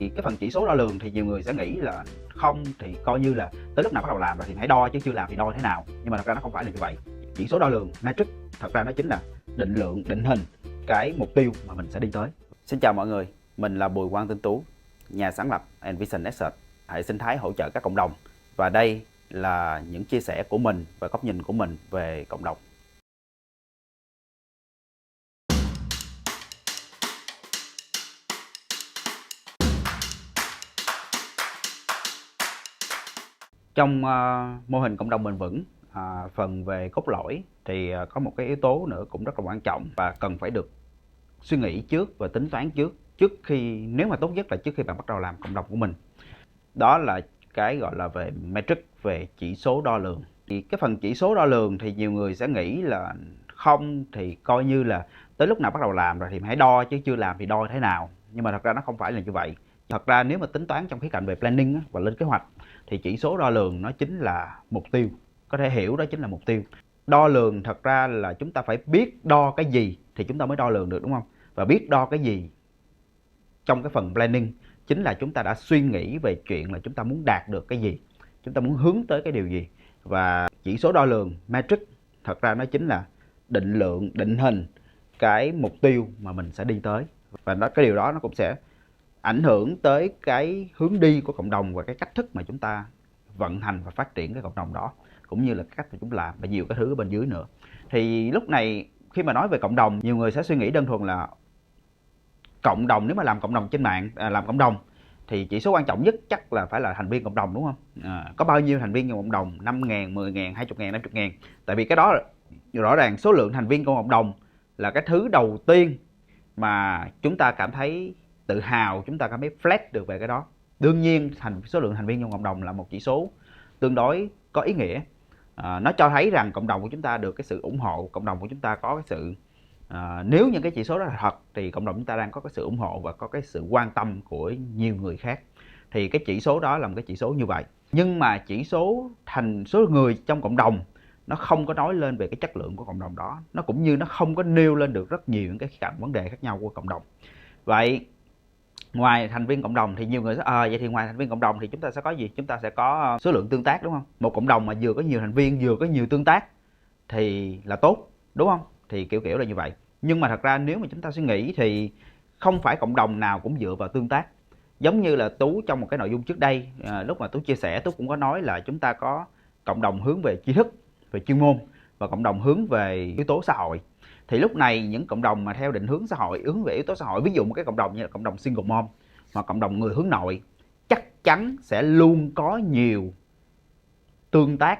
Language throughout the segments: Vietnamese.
Thì cái phần chỉ số đo lường thì nhiều người sẽ nghĩ là không thì coi như là tới lúc nào bắt đầu làm rồi thì hãy đo, chứ chưa làm thì đo thế nào. Nhưng mà thật ra nó không phải là như vậy. Chỉ số đo lường metric thật ra nó chính là định lượng, định hình cái mục tiêu mà mình sẽ đi tới. Xin chào mọi người, mình là Bùi Quang Tinh Tú, nhà sáng lập Envision Asset, hệ sinh thái hỗ trợ các cộng đồng. Và đây là những chia sẻ của mình và góc nhìn của mình về cộng đồng. Trong mô hình cộng đồng bền vững, phần về cốt lõi thì có một cái yếu tố nữa cũng rất là quan trọng và cần phải được suy nghĩ trước và tính toán trước khi, nếu mà tốt nhất là trước khi bạn bắt đầu làm cộng đồng của mình. Đó là cái gọi là về metric, về chỉ số đo lường. Thì cái phần chỉ số đo lường thì nhiều người sẽ nghĩ là không thì coi như là tới lúc nào bắt đầu làm rồi thì hãy đo, chứ chưa làm thì đo thế nào. Nhưng mà thật ra nó không phải là như vậy. Thật ra nếu mà tính toán trong khía cạnh về planning và lên kế hoạch thì chỉ số đo lường nó chính là mục tiêu. Có thể hiểu đó chính là mục tiêu. Đo lường thật ra là chúng ta phải biết đo cái gì thì chúng ta mới đo lường được, đúng không? Và biết đo cái gì trong cái phần planning chính là chúng ta đã suy nghĩ về chuyện là chúng ta muốn đạt được cái gì, chúng ta muốn hướng tới cái điều gì. Và chỉ số đo lường metric thật ra nó chính là định lượng, định hình cái mục tiêu mà mình sẽ đi tới. Và cái điều đó nó cũng sẽ ảnh hưởng tới cái hướng đi của cộng đồng và cái cách thức mà chúng ta vận hành và phát triển cái cộng đồng đó, cũng như là cách mà chúng làm và nhiều cái thứ ở bên dưới nữa. Thì lúc này khi mà nói về cộng đồng, nhiều người sẽ suy nghĩ đơn thuần là cộng đồng, nếu mà làm cộng đồng trên mạng, làm cộng đồng thì chỉ số quan trọng nhất chắc là phải là thành viên cộng đồng, đúng không? Có bao nhiêu thành viên trong cộng đồng, 5.000, 10.000, 20.000, 50.000. Tại vì cái đó rõ ràng số lượng thành viên trong cộng đồng là cái thứ đầu tiên mà chúng ta cảm thấy tự hào, chúng ta cảm thấy flex được về cái đó. Đương nhiên số lượng thành viên trong cộng đồng là một chỉ số tương đối có ý nghĩa. Nó cho thấy rằng cộng đồng của chúng ta được cái sự ủng hộ, cộng đồng của chúng ta có cái sự nếu những cái chỉ số đó là thật thì cộng đồng chúng ta đang có cái sự ủng hộ và có cái sự quan tâm của nhiều người khác. Thì cái chỉ số đó là một cái chỉ số như vậy. Nhưng mà chỉ số thành số người trong cộng đồng nó không có nói lên về cái chất lượng của cộng đồng đó. Nó cũng như nó không có nêu lên được rất nhiều những cái khía cạnh vấn đề khác nhau của cộng đồng. Vậy ngoài thành viên cộng đồng thì nhiều người sẽ vậy thì ngoài thành viên cộng đồng thì chúng ta sẽ có gì? Chúng ta sẽ có số lượng tương tác, đúng không? Một cộng đồng mà vừa có nhiều thành viên, vừa có nhiều tương tác thì là tốt, đúng không? Thì kiểu là như vậy. Nhưng mà thật ra nếu mà chúng ta suy nghĩ thì không phải cộng đồng nào cũng dựa vào tương tác. Giống như là Tú trong một cái nội dung trước đây, lúc mà Tú chia sẻ, Tú cũng có nói là chúng ta có cộng đồng hướng về tri thức, về chuyên môn và cộng đồng hướng về yếu tố xã hội. Thì lúc này những cộng đồng mà theo định hướng xã hội, hướng về yếu tố xã hội, ví dụ một cái cộng đồng như là cộng đồng single mom hoặc cộng đồng người hướng nội, chắc chắn sẽ luôn có nhiều tương tác,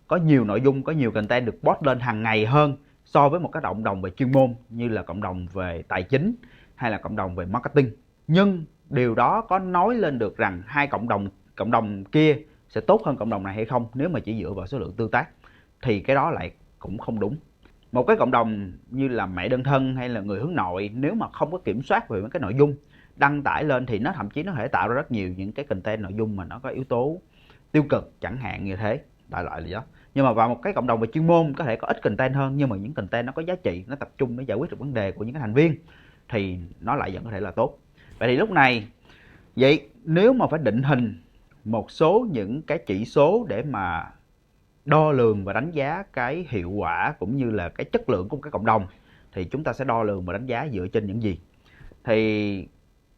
có nhiều nội dung, có nhiều content được post lên hàng ngày hơn so với một cái cộng đồng về chuyên môn như là cộng đồng về tài chính hay là cộng đồng về marketing. Nhưng điều đó có nói lên được rằng hai cộng đồng kia sẽ tốt hơn cộng đồng này hay không nếu mà chỉ dựa vào số lượng tương tác? Thì cái đó lại cũng không đúng. Một cái cộng đồng như là mẹ đơn thân hay là người hướng nội, nếu mà không có kiểm soát về cái nội dung đăng tải lên thì nó thậm chí nó có thể tạo ra rất nhiều những cái content nội dung mà nó có yếu tố tiêu cực chẳng hạn như thế, đại loại là đó. Nhưng mà vào một cái cộng đồng về chuyên môn có thể có ít content hơn, nhưng mà những content nó có giá trị, nó tập trung để giải quyết được vấn đề của những cái thành viên thì nó lại vẫn có thể là tốt. Vậy thì lúc này, vậy nếu mà phải định hình một số những cái chỉ số để mà đo lường và đánh giá cái hiệu quả cũng như là cái chất lượng của một cái cộng đồng thì chúng ta sẽ đo lường và đánh giá dựa trên những gì? Thì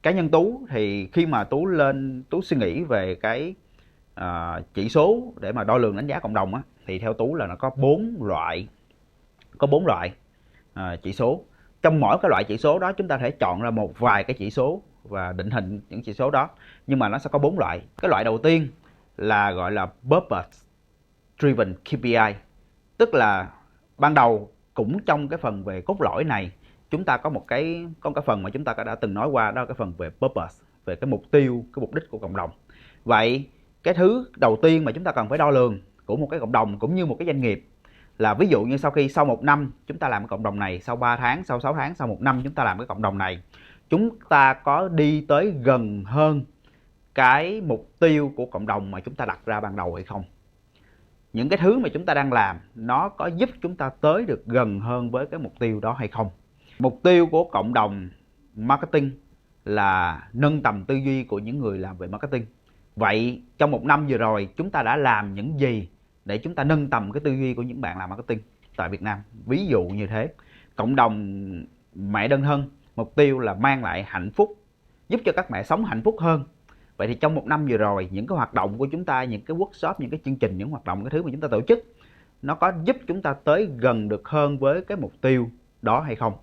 cá nhân Tú thì khi mà Tú suy nghĩ về cái chỉ số để mà đo lường đánh giá cộng đồng thì theo Tú là nó có 4 loại chỉ số. Trong mỗi cái loại chỉ số đó chúng ta thể chọn ra một vài cái chỉ số và định hình những chỉ số đó, nhưng mà nó sẽ có 4 loại. Cái loại đầu tiên là gọi là purpose driven KPI, tức là ban đầu cũng trong cái phần về cốt lõi này chúng ta có cái phần mà chúng ta đã từng nói qua, đó là cái phần về purpose, về cái mục tiêu, cái mục đích của cộng đồng. Vậy cái thứ đầu tiên mà chúng ta cần phải đo lường của một cái cộng đồng cũng như một cái doanh nghiệp là, ví dụ như sau 1 năm chúng ta làm cái cộng đồng này, sau 3 tháng, sau 6 tháng, sau 1 năm chúng ta làm cái cộng đồng này, chúng ta có đi tới gần hơn cái mục tiêu của cộng đồng mà chúng ta đặt ra ban đầu hay không? Những cái thứ mà chúng ta đang làm nó có giúp chúng ta tới được gần hơn với cái mục tiêu đó hay không? Mục tiêu của cộng đồng marketing là nâng tầm tư duy của những người làm về marketing. Vậy trong một năm vừa rồi chúng ta đã làm những gì để chúng ta nâng tầm cái tư duy của những bạn làm marketing tại Việt Nam? Ví dụ như thế, cộng đồng mẹ đơn thân, mục tiêu là mang lại hạnh phúc, giúp cho các mẹ sống hạnh phúc hơn. Vậy thì trong một năm vừa rồi, những cái hoạt động của chúng ta, những cái workshop, những cái chương trình, những hoạt động, cái thứ mà chúng ta tổ chức, nó có giúp chúng ta tới gần được hơn với cái mục tiêu đó hay không?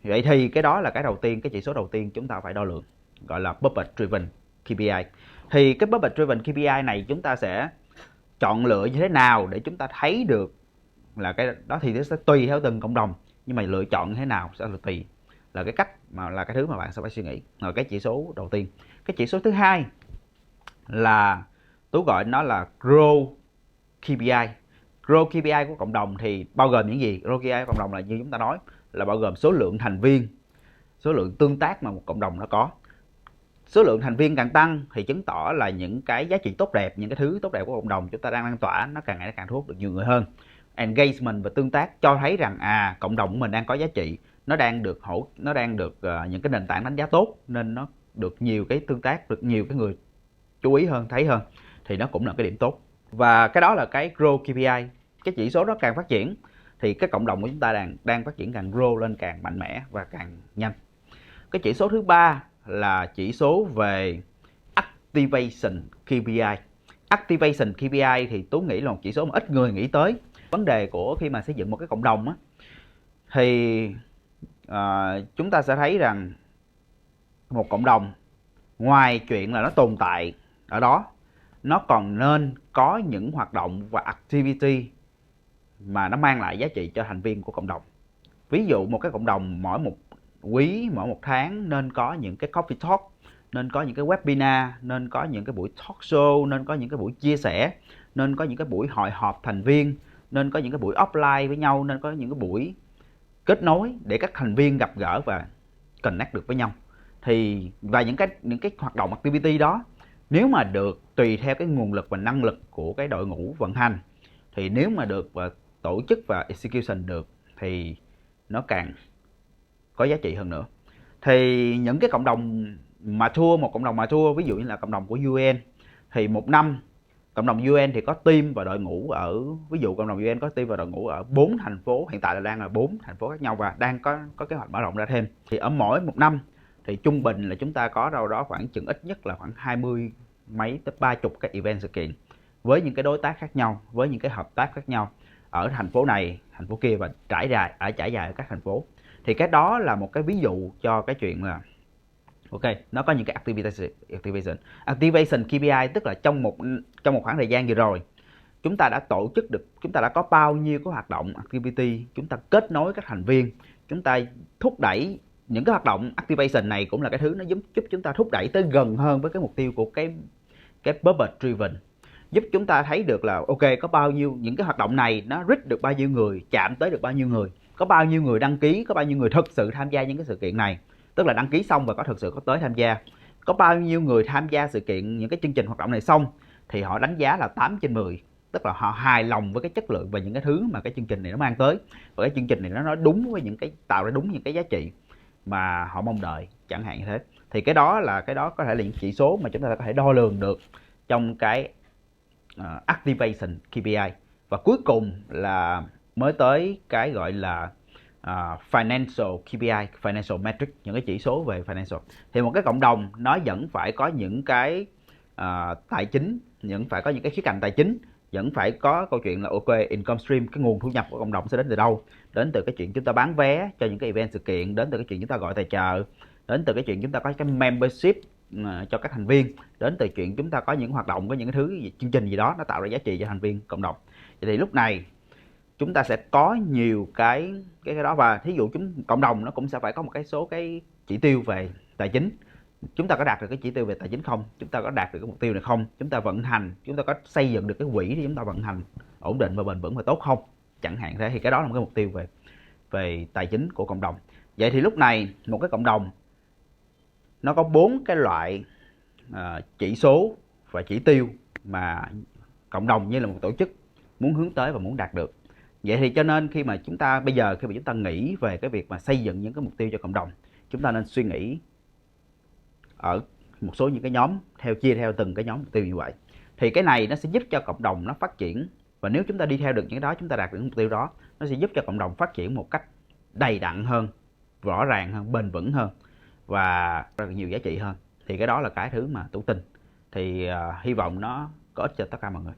Vậy thì cái đó là cái đầu tiên, cái chỉ số đầu tiên chúng ta phải đo lường, gọi là Purpose Driven KPI. Thì cái Purpose Driven KPI này chúng ta sẽ chọn lựa như thế nào để chúng ta thấy được là cái đó, thì nó sẽ tùy theo từng cộng đồng, nhưng mà lựa chọn như thế nào sẽ là tùy, là cái cách mà là cái thứ mà bạn sẽ phải suy nghĩ. Rồi cái chỉ số đầu tiên. Cái chỉ số thứ hai là Tú gọi nó là Grow KPI. Grow KPI của cộng đồng thì bao gồm những gì? Grow KPI của cộng đồng là như chúng ta nói là bao gồm số lượng thành viên, số lượng tương tác mà một cộng đồng nó có. Số lượng thành viên càng tăng thì chứng tỏ là những cái giá trị tốt đẹp, những cái thứ tốt đẹp của cộng đồng chúng ta đang lan tỏa nó càng ngày càng thu hút được nhiều người hơn. Engagement và tương tác cho thấy rằng cộng đồng của mình đang có giá trị, nó đang được những cái nền tảng đánh giá tốt, nên nó được nhiều cái tương tác, được nhiều cái người chú ý hơn, thấy hơn, thì nó cũng là cái điểm tốt. Và cái đó là cái Grow KPI. Cái chỉ số đó càng phát triển thì cái cộng đồng của chúng ta đang phát triển, càng grow lên, càng mạnh mẽ và càng nhanh. Cái chỉ số thứ ba là chỉ số về Activation KPI. Activation KPI thì Tú nghĩ là một chỉ số mà ít người nghĩ tới. Vấn đề của khi mà xây dựng một cái cộng đồng á, thì chúng ta sẽ thấy rằng một cộng đồng ngoài chuyện là nó tồn tại ở đó, nó còn nên có những hoạt động và activity mà nó mang lại giá trị cho thành viên của cộng đồng. Ví dụ một cái cộng đồng mỗi một quý, mỗi một tháng nên có những cái coffee talk, nên có những cái webinar, nên có những cái buổi talk show, nên có những cái buổi chia sẻ, nên có những cái buổi hội họp thành viên, nên có những cái buổi offline với nhau, nên có những cái buổi kết nối để các thành viên gặp gỡ và connect được với nhau. Thì và những cái hoạt động activity đó, nếu mà được tùy theo cái nguồn lực và năng lực của cái đội ngũ vận hành, thì nếu mà được và tổ chức và execution được thì nó càng có giá trị hơn nữa. Thì những cái cộng đồng mature, một cộng đồng mature ví dụ như là cộng đồng của UN, thì một năm cộng đồng UN thì có team và đội ngũ ở, ví dụ cộng đồng UN có team và đội ngũ ở 4 thành phố, hiện tại là đang là 4 thành phố khác nhau và đang có kế hoạch mở rộng ra thêm. Thì ở mỗi một năm thì trung bình là chúng ta có đâu đó khoảng chừng ít nhất là khoảng 20 mấy tới 30 cái event sự kiện với những cái đối tác khác nhau, với những cái hợp tác khác nhau ở thành phố này, thành phố kia và trải dài ở các thành phố. Thì cái đó là một cái ví dụ cho cái chuyện là ok, nó có những cái activation KPI, tức là trong một khoảng thời gian vừa rồi chúng ta đã tổ chức được, chúng ta đã có bao nhiêu cái hoạt động activity, chúng ta kết nối các thành viên, chúng ta thúc đẩy những cái hoạt động activation này cũng là cái thứ nó giúp chúng ta thúc đẩy tới gần hơn với cái mục tiêu của cái purpose driven, giúp chúng ta thấy được là ok, có bao nhiêu những cái hoạt động này nó reach được bao nhiêu người, chạm tới được bao nhiêu người, có bao nhiêu người đăng ký, có bao nhiêu người thực sự tham gia những cái sự kiện này, tức là đăng ký xong và có thực sự có tới tham gia, có bao nhiêu người tham gia sự kiện, những cái chương trình hoạt động này xong thì họ đánh giá là 8/10, tức là họ hài lòng với cái chất lượng và những cái thứ mà cái chương trình này nó mang tới, và cái chương trình này nó nói đúng với những cái, tạo ra đúng những cái giá trị mà họ mong đợi, chẳng hạn như thế. Thì cái đó có thể là những chỉ số mà chúng ta có thể đo lường được trong cái activation KPI. Và cuối cùng là mới tới cái gọi là financial KPI, financial metric, những cái chỉ số về financial. Thì một cái cộng đồng nó vẫn phải có những cái tài chính, vẫn phải có những cái khía cạnh tài chính, vẫn phải có câu chuyện là ok, income stream, cái nguồn thu nhập của cộng đồng sẽ đến từ đâu, đến từ cái chuyện chúng ta bán vé cho những cái event sự kiện, đến từ cái chuyện chúng ta gọi tài trợ, đến từ cái chuyện chúng ta có cái membership cho các thành viên, đến từ chuyện chúng ta có những hoạt động, có những cái thứ chương trình gì đó nó tạo ra giá trị cho thành viên cộng đồng. Vậy thì lúc này chúng ta sẽ có nhiều cái đó, và thí dụ cộng đồng nó cũng sẽ phải có một cái số cái chỉ tiêu về tài chính. Chúng ta có đạt được cái chỉ tiêu về tài chính không? Chúng ta có đạt được cái mục tiêu này không? Chúng ta vận hành, chúng ta có xây dựng được cái quỹ để chúng ta vận hành ổn định và bền vững và tốt không? Chẳng hạn thế. Thì cái đó là một cái mục tiêu về tài chính của cộng đồng. Vậy thì lúc này một cái cộng đồng nó có 4 cái loại chỉ số và chỉ tiêu mà cộng đồng như là một tổ chức muốn hướng tới và muốn đạt được. Vậy thì cho nên khi mà chúng ta nghĩ về cái việc mà xây dựng những cái mục tiêu cho cộng đồng, chúng ta nên suy nghĩ ở một số những cái nhóm chia theo từng cái nhóm mục tiêu như vậy. Thì cái này nó sẽ giúp cho cộng đồng nó phát triển, và nếu chúng ta đi theo được những cái đó, chúng ta đạt được mục tiêu đó, nó sẽ giúp cho cộng đồng phát triển một cách đầy đặn hơn, rõ ràng hơn, bền vững hơn và rất là nhiều giá trị hơn. Thì cái đó là cái thứ mà Tú tin. Thì hy vọng nó có ích cho tất cả mọi người.